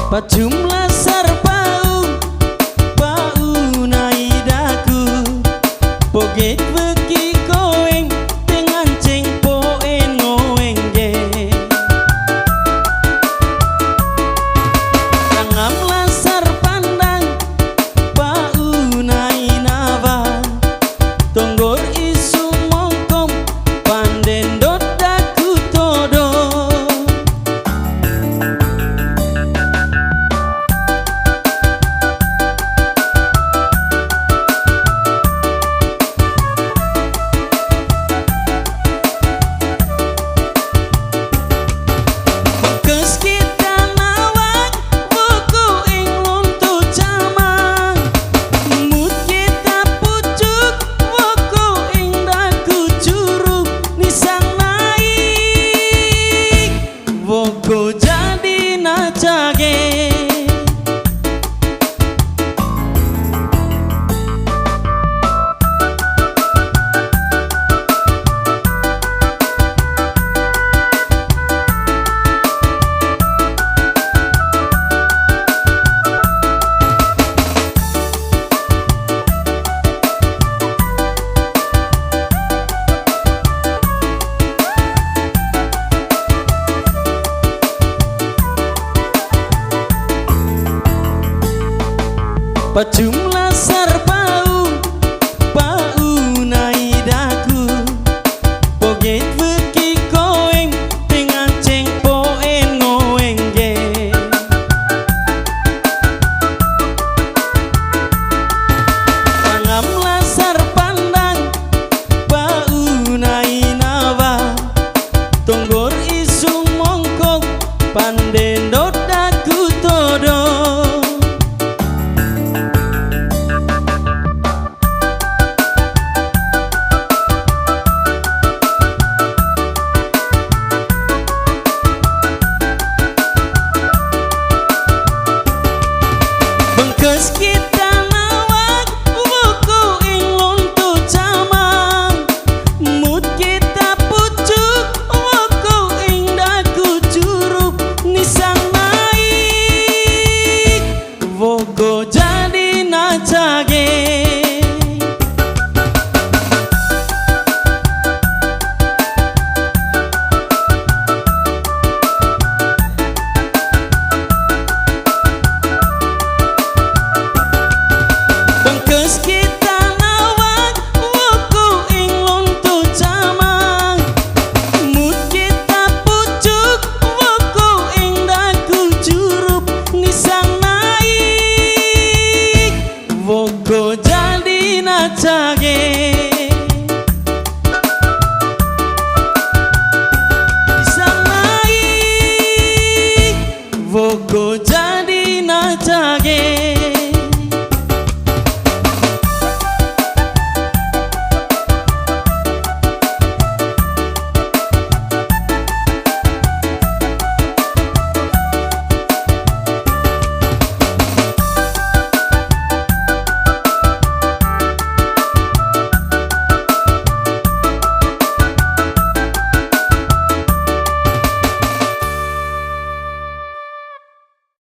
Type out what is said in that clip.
Pajumlah sarpau pau naidaku poget beki koeng dengan ceng poen ngoeng ge Rangamlah sarpandang pau nainava tonggor isu mongkom panden dodaku todo Woko jadi najage Pajumlah sarpau pau naidaku poget beki koeng dengan ceng poen ngoeng ge Rangamlah sarpandang pau nainawa tonggor isu mongkok panden dodaku todo Bengkes kita nawak buku ing lontu camang mut kita pucuk buku ing dagu curug nisang naik wogo jadi najage Bengkes kita nawak wuku ing lontu camang mut kita pucuk wuku ing dagu jurup nisang naik wogo jadi najage nisang naik wogo